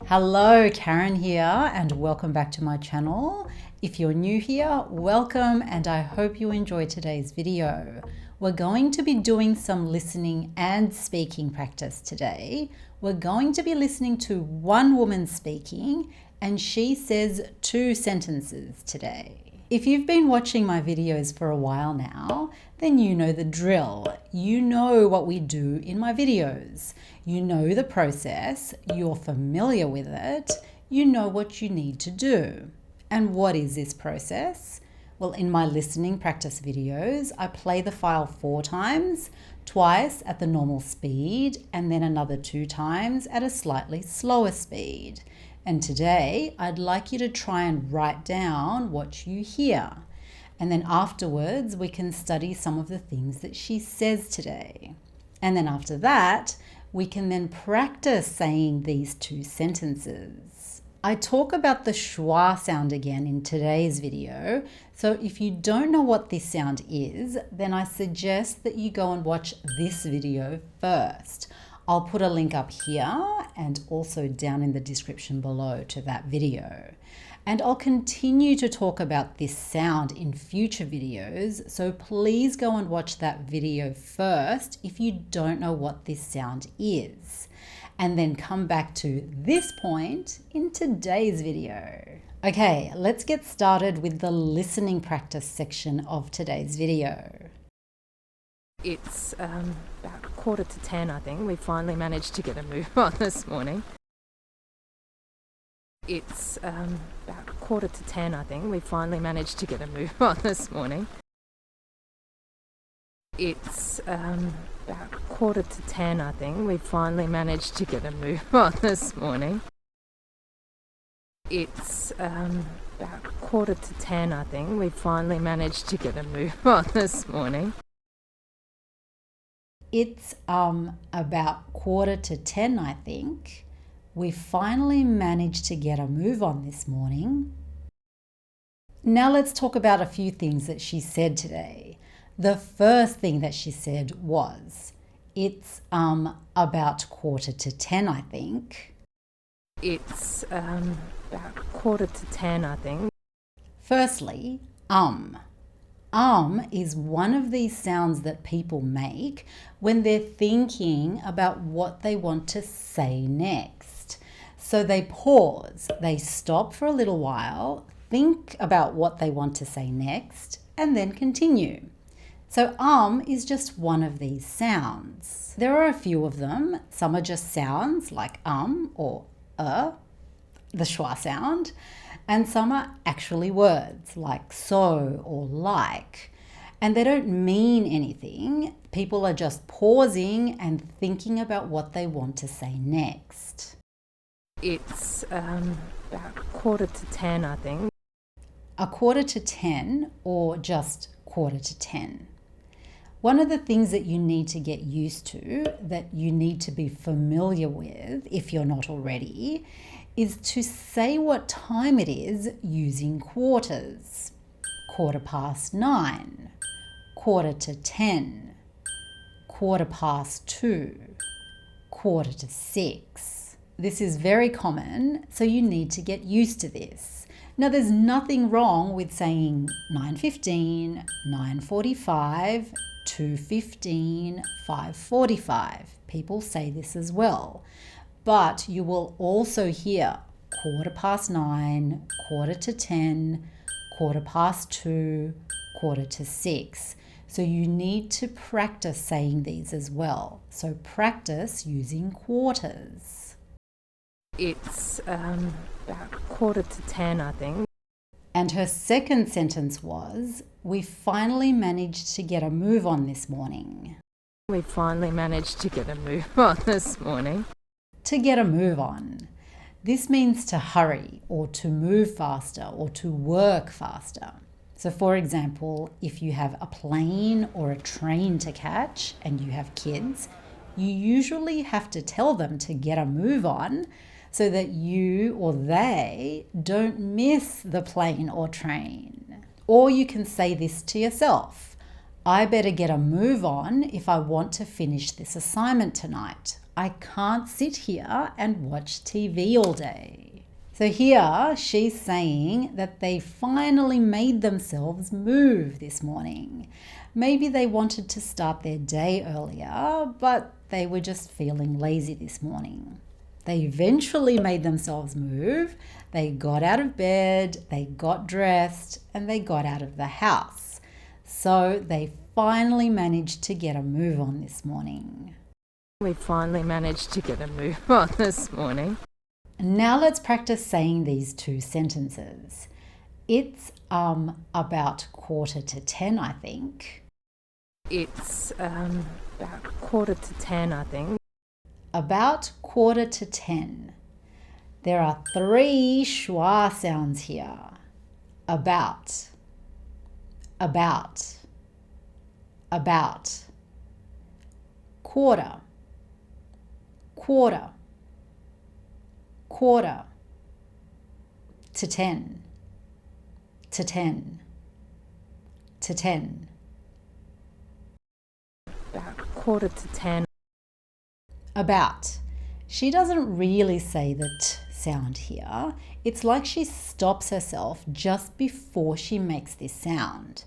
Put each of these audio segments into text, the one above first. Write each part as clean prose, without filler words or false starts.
Hello, Karen here, and welcome back to my channel. If you're new here, welcome, and I hope you enjoy today's video. We're going to be doing some listening and speaking practice today. We're going to be listening to one woman speaking, and she says 2 sentences today. If you've been watching my videos for a while now, then you know the drill. You know what we do in my videos. You know the process, you're familiar with it, you know what you need to do. And what is this process? Well, in my listening practice videos, I play the file 4 times, twice at the normal speed, and then another 2 times at a slightly slower speed. And today, I'd like you to try and write down what you hear. And then afterwards, we can study some of the things that she says today. And then after that, we can then practice saying these 2 sentences. I talk about the schwa sound again in today's video. So if you don't know what this sound is, then I suggest that you go and watch this video first. I'll put a link up here and also down in the description below to that video. And I'll continue to talk about this sound in future videos, so please go and watch that video first if you don't know what this sound is. And then come back to this point in today's video. Okay, let's get started with the listening practice section of today's video. It's about 9:45, I think. We finally managed to get a move on this morning. It's about 9:45, I think. We finally managed to get a move on this morning. It's about 9:45, I think. We finally managed to get a move on this morning. It's about 9:45, I think. We finally managed to get a move on this morning. It's about 9:45, I think. We finally managed to get a move on this morning. Now let's talk about a few things that she said today. The first thing that she said was, it's about 9:45, I think. It's about 9:45, I think. Firstly, is one of these sounds that people make when they're thinking about what they want to say next. So they pause, they stop for a little while, think about what they want to say next, and then continue. So is just one of these sounds. There are a few of them. Some are just sounds like or the schwa sound. And some are actually words like so or like. And they don't mean anything. People are just pausing and thinking about what they want to say next. It's about 9:45, I think. 9:45 or just 9:45. One of the things that you need to get used to, that you need to be familiar with if you're not already, is to say what time it is using quarters. 9:15, 9:45, 2:15, 5:45. This is very common, so you need to get used to this. Now, there's nothing wrong with saying 9:15, 9:45, 2:15, 5:45. People say this as well. But you will also hear 9:15, 9:45, 2:15, 5:45. So you need to practice saying these as well. So practice using quarters. It's about 9:45, I think. And her second sentence was, we finally managed to get a move on this morning. We finally managed to get a move on this morning. To get a move on. This means to hurry or to move faster or to work faster. So for example, if you have a plane or a train to catch and you have kids, you usually have to tell them to get a move on so that you or they don't miss the plane or train. Or you can say this to yourself. I better get a move on if I want to finish this assignment tonight. I can't sit here and watch TV all day. So here she's saying that they finally made themselves move this morning. Maybe they wanted to start their day earlier, but they were just feeling lazy this morning. They eventually made themselves move. They got out of bed, they got dressed, and they got out of the house. So they finally managed to get a move on this morning. We finally managed to get a move on this morning. Now let's practice saying these two sentences. It's about 9:45, I think. It's about 9:45, I think. About 9:45. There are 3 schwa sounds here. About, about, about. Quarter, quarter, quarter. To 10, to 10, to 10. About 9:45. About. She doesn't really say the t sound here. It's like she stops herself just before she makes this sound.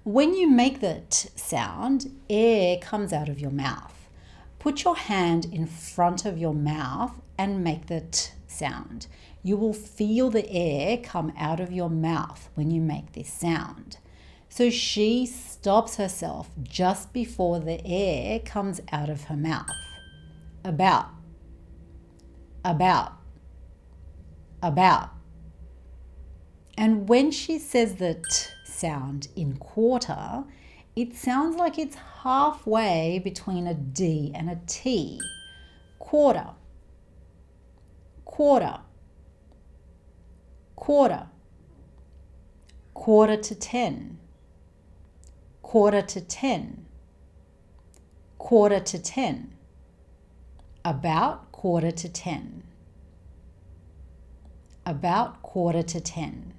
When you make the t sound, air comes out of your mouth. Put your hand in front of your mouth and make the t sound. You will feel the air come out of your mouth when you make this sound. So she stops herself just before the air comes out of her mouth. About, about, about. And when she says the t sound in quarter, it sounds like it's halfway between a D and a T. Quarter, quarter, quarter. 9:45, 9:45, 9:45. About 9:45. About 9:45.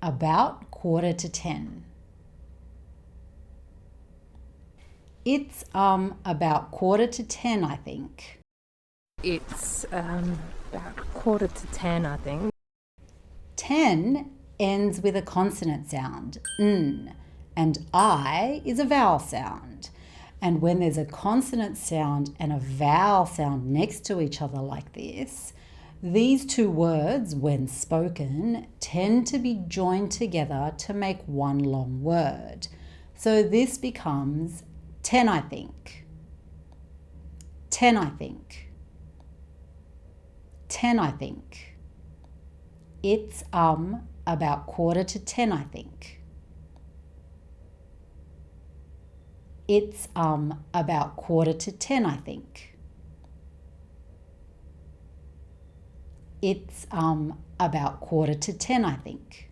About 9:45. It's about 9:45, I think. It's about 9:45, I think. 10 ends with a consonant sound, n, and I is a vowel sound. And when there's a consonant sound and a vowel sound next to each other like this, these two words, when spoken, tend to be joined together to make one long word. So this becomes 10, I think. 10, I think. 10, I think. It's about 9:45, I think. It's about 9:45, I think. It's about 9:45, I think.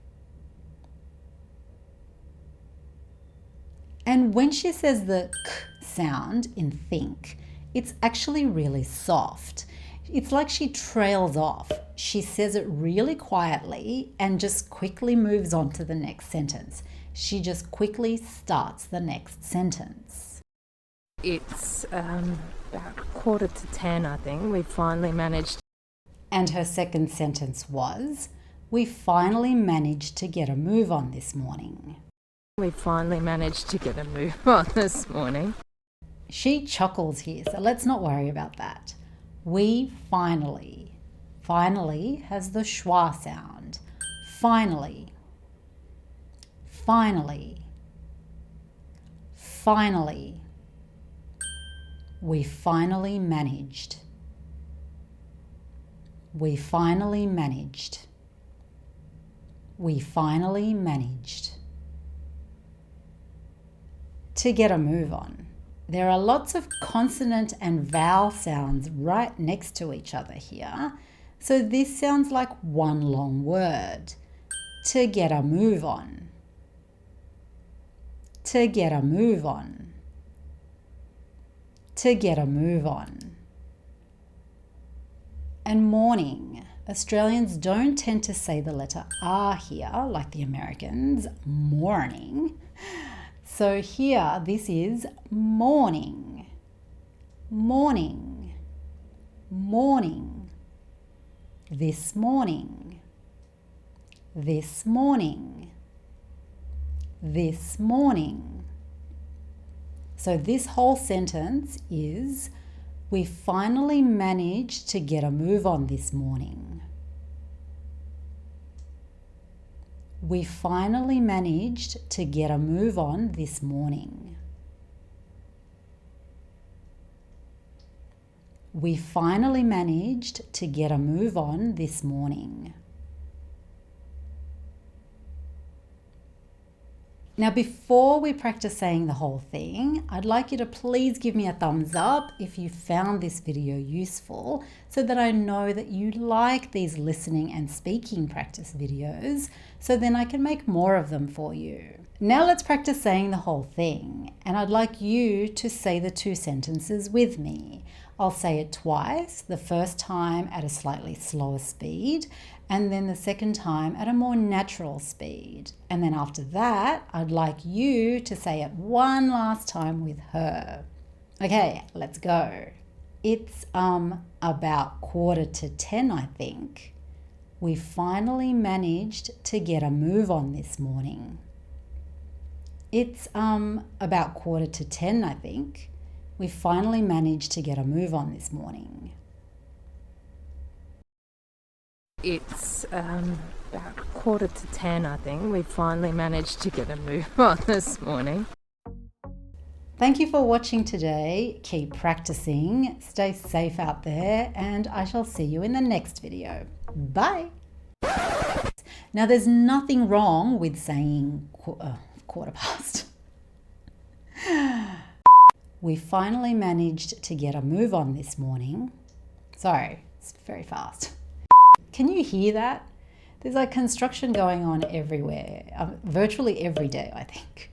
And when she says the k sound in think, it's actually really soft. It's like she trails off. She says it really quietly and just quickly moves on to the next sentence. She just quickly starts the next sentence. It's about 9:45, I think. We finally managed. And her second sentence was, we finally managed to get a move on this morning. We finally managed to get a move on this morning. She chuckles here, so let's not worry about that. We finally. Finally has the schwa sound. Finally. Finally. Finally. We finally managed. We finally managed. We finally managed to get a move on. There are lots of consonant and vowel sounds right next to each other here. So this sounds like one long word. To get a move on. To get a move on. To get a move on. And morning. Australians don't tend to say the letter R here like the Americans. Morning. So here, this is morning. morning, morning, this morning, this morning, this morning. So this whole sentence is, we finally managed to get a move on this morning. We finally managed to get a move on this morning. We finally managed to get a move on this morning. Now, before we practice saying the whole thing, I'd like you to please give me a thumbs up if you found this video useful, so that I know that you like these listening and speaking practice videos, so then I can make more of them for you. Now let's practice saying the whole thing, and I'd like you to say the two sentences with me. I'll say it twice, the first time at a slightly slower speed, and then the second time at a more natural speed. And then after that, I'd like you to say it one last time with her. Okay, let's go. It's about 9:45, I think. We finally managed to get a move on this morning. It's about 9:45, I think. We finally managed to get a move on this morning. It's about 9:45, I think. We finally managed to get a move on this morning. Thank you for watching today. Keep practicing, stay safe out there, and I shall see you in the next video. Bye. Now, there's nothing wrong with saying quarter past. We finally managed to get a move on this morning. Sorry, it's very fast. Can you hear that? There's like construction going on everywhere, virtually every day, I think.